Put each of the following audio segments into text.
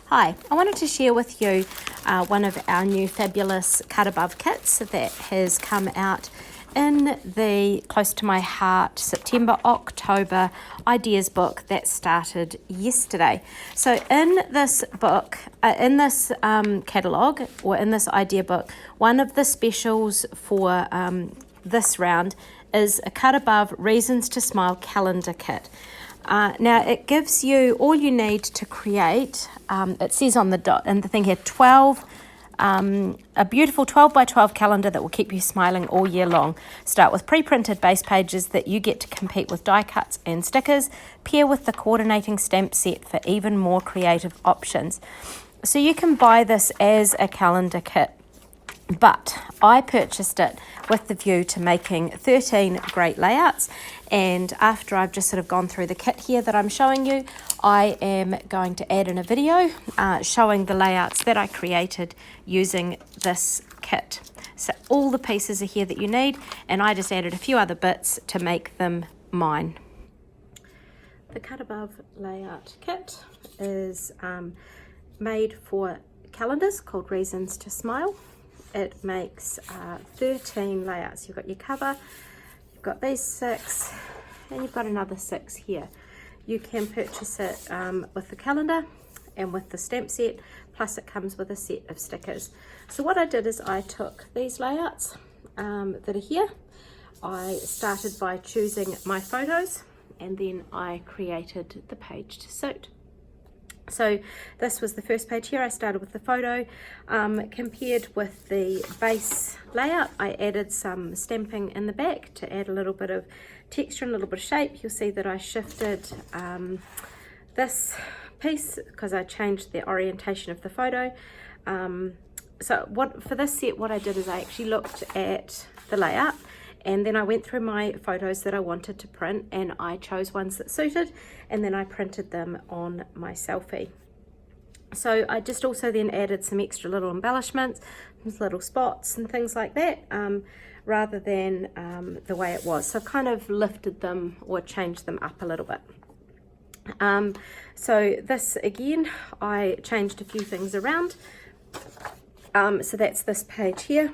Hi, I wanted to share with you one of our new fabulous cut above kits that has come out in the Close to My Heart September-October ideas book that started yesterday. So in this book, in this catalogue or in this idea book, one of the specials for this round is a cut above Reasons to Smile calendar kit. Now it gives you all you need to create, it says on the in the thing here, 12, a beautiful 12 by 12 calendar that will keep you smiling all year long. Start with pre-printed base pages that you get to compete with die cuts and stickers, pair with the coordinating stamp set for even more creative options. So you can buy this as a calendar kit, but I purchased it with the view to making 13 great layouts, and after I've just sort of gone through the kit here that I'm showing you, I am going to add in a video showing the layouts that I created using this kit. So all the pieces are here that you need, and I just added a few other bits to make them mine. The cut above layout kit is made for calendars called Reasons to Smile. It makes 13 layouts. You've got your cover, you've got these 6, and you've got another 6 here. You can purchase it with the calendar and with the stamp set, plus it comes with a set of stickers. So what I did is I took these layouts that are here. I started by choosing my photos, and then I created the page to suit. So this was the first page here. I started with the photo. Compared with the base layout, I added some stamping in the back to add a little bit of texture and a little bit of shape. You'll see that I shifted this piece because I changed the orientation of the photo. So for this set, what I did is I actually looked at the layout, and then I went through my photos that I wanted to print, and I chose ones that suited, and then I printed them on my selfie. So I just also then added some extra little embellishments, little spots and things like that, rather than the way it was. So I've kind of lifted them or changed them up a little bit. So this again, I changed a few things around. So that's this page here.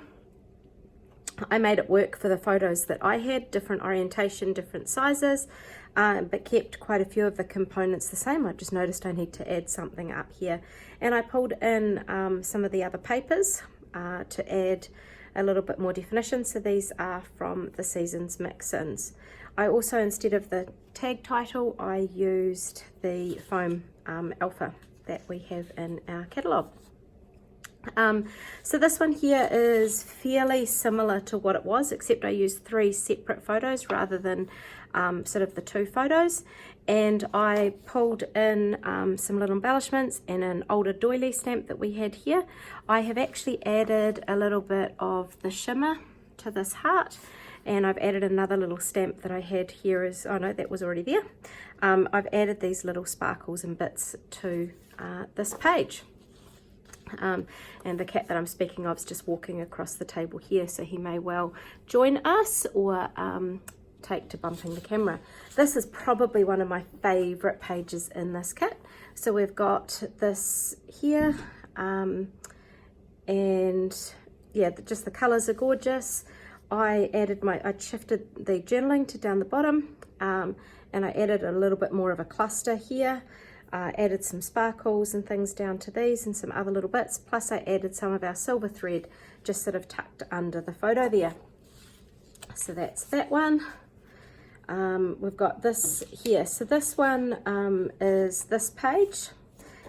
I made it work for the photos that I had, different orientation, different sizes, but kept quite a few of the components the same. I just noticed I need to add something up here. And I pulled in some of the other papers to add a little bit more definition. So these are from the Seasons mix-ins. I also, instead of the tag title, I used the foam alpha that we have in our catalogue. So this one here is fairly similar to what it was, except I used 3 separate photos rather than sort of the 2 photos, and I pulled in some little embellishments and an older doily stamp that we had here. I have actually added a little bit of the shimmer to this heart, and I've added another little stamp that I had here as, oh no, that was already there. I've added these little sparkles and bits to this page. And the cat that I'm speaking of is just walking across the table here, so he may well join us or take to bumping the camera. This is probably one of my favourite pages in this kit. So we've got this here, and yeah, just the colours are gorgeous. I shifted the journaling to down the bottom, and I added a little bit more of a cluster here. Added some sparkles and things down to these and some other little bits, plus I added some of our silver thread just sort of tucked under the photo there. So that's that one. We've got this here. So this one is this page,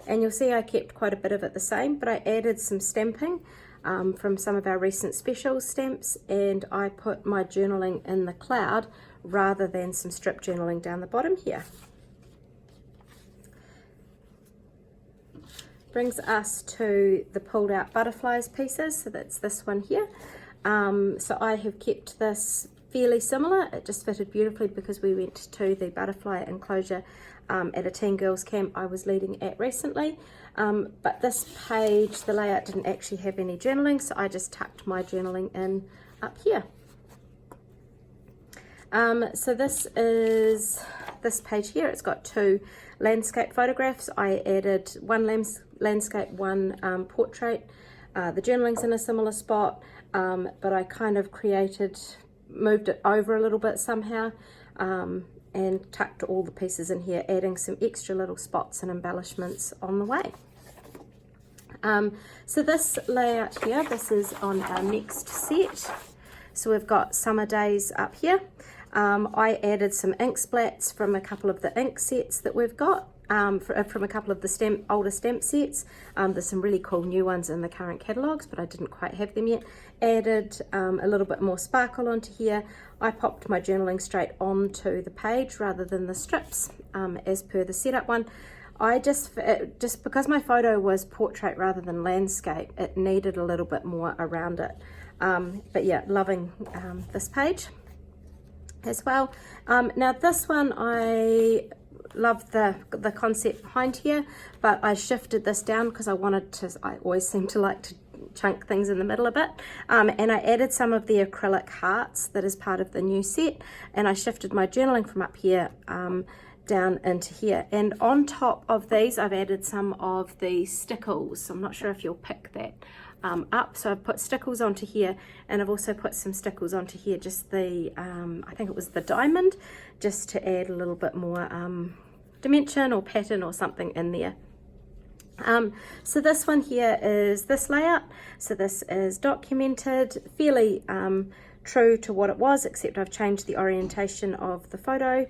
and you'll see I kept quite a bit of it the same, but I added some stamping from some of our recent special stamps, and I put my journaling in the cloud rather than some strip journaling down the bottom here. Brings us to the pulled out butterflies pieces, so that's this one here. So I have kept this fairly similar. It just fitted beautifully because we went to the butterfly enclosure at a teen girls camp I was leading at recently. But this page, the layout didn't actually have any journaling, so I just tucked my journaling in up here. So this is this page here. It's got 2 landscape photographs. I added one landscape, one portrait. The journaling's in a similar spot, but I kind of moved it over a little bit somehow, and tucked all the pieces in here, adding some extra little spots and embellishments on the way. So this layout here, this is on our next set. So we've got Summer Days up here. I added some ink splats from a couple of the ink sets that we've got, from a couple of the older stamp sets. There's some really cool new ones in the current catalogues, but I didn't quite have them yet. Added a little bit more sparkle onto here. I popped my journaling straight onto the page rather than the strips, as per the setup one. I just because my photo was portrait rather than landscape, it needed a little bit more around it. But yeah, loving this page as well. Now this one, I love the concept behind here, but I shifted this down because I always seem to like to chunk things in the middle a bit, and I added some of the acrylic hearts that is part of the new set, and I shifted my journaling from up here down into here, and on top of these I've added some of the stickles. So I'm not sure if you'll pick that up. So I've put stickles onto here, and I've also put some stickles onto here, just the I think it was the diamond, just to add a little bit more dimension or pattern or something in there. So this one here is this layout. So this is documented, fairly true to what it was, except I've changed the orientation of the photo,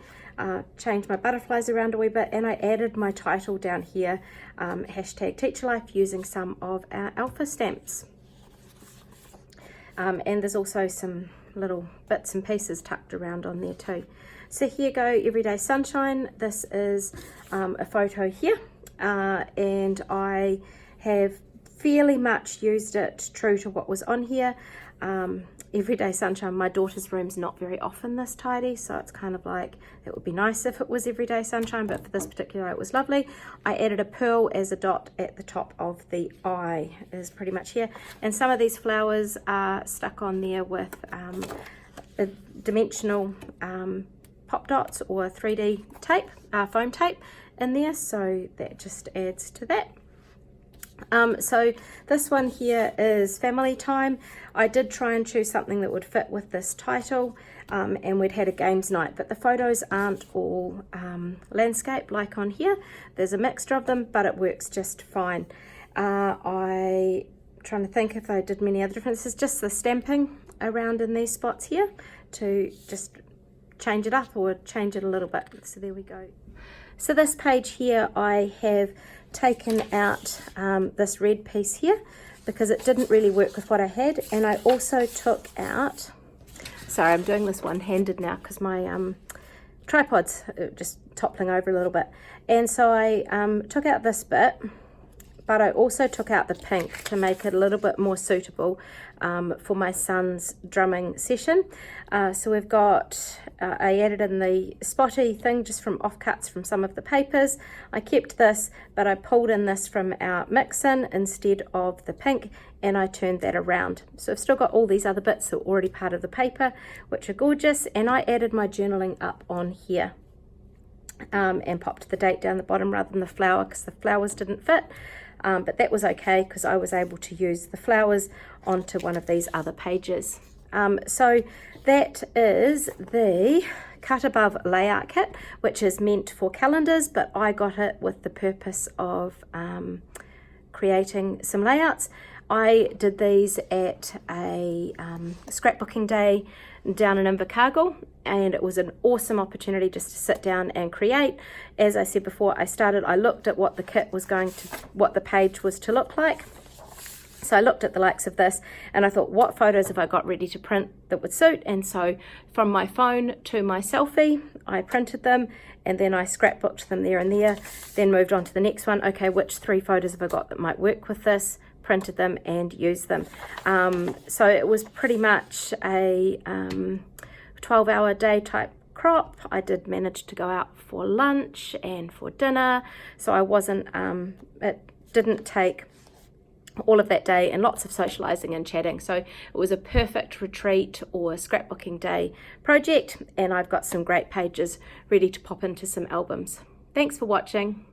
changed my butterflies around a wee bit, and I added my title down here, hashtag Teacher Life, using some of our alpha stamps. And there's also some little bits and pieces tucked around on there too. So here you go, Everyday Sunshine. This is a photo here, and I have fairly much used it true to what was on here. Everyday Sunshine, my daughter's room's not very often this tidy, so it's kind of like, it would be nice if it was Everyday Sunshine, but for this particular it was lovely. I added a pearl as a dot at the top of the eye, is pretty much here, and some of these flowers are stuck on there with a dimensional pop dots or 3D tape, foam tape in there, so that just adds to that. So this one here is family time. I did try and choose something that would fit with this title, and we'd had a games night, but the photos aren't all landscape like on here. There's a mixture of them, but it works just fine. I'm trying to think if I did many other differences, just the stamping around in these spots here to just change it up or change it a little bit. So there we go. So this page here, I have taken out this red piece here because it didn't really work with what I had, and I also took out, sorry, I'm doing this one-handed now because my tripod's just toppling over a little bit, and so I took out this bit, but I also took out the pink to make it a little bit more suitable for my son's drumming session. So we've got, I added in the spotty thing just from offcuts from some of the papers. I kept this, but I pulled in this from our mix-in instead of the pink, and I turned that around. So I've still got all these other bits that are already part of the paper, which are gorgeous, and I added my journaling up on here. And popped the date down the bottom rather than the flower because the flowers didn't fit. But that was okay because I was able to use the flowers onto one of these other pages. So that is the Cut Above layout kit, which is meant for calendars, but I got it with the purpose of creating some layouts. I did these at a scrapbooking day down in Invercargill, and it was an awesome opportunity just to sit down and create. As I said before, I looked at what the kit was what the page was to look like. So I looked at the likes of this, and I thought, what photos have I got ready to print that would suit? And so from my phone to my selfie, I printed them, and then I scrapbooked them there and there, then moved on to the next one. Okay, which 3 photos have I got that might work with this? Printed them and used them. So it was pretty much a 12-hour day type crop. I did manage to go out for lunch and for dinner, so I wasn't, it didn't take all of that day and lots of socializing and chatting. So it was a perfect retreat or scrapbooking day project, and I've got some great pages ready to pop into some albums. Thanks for watching.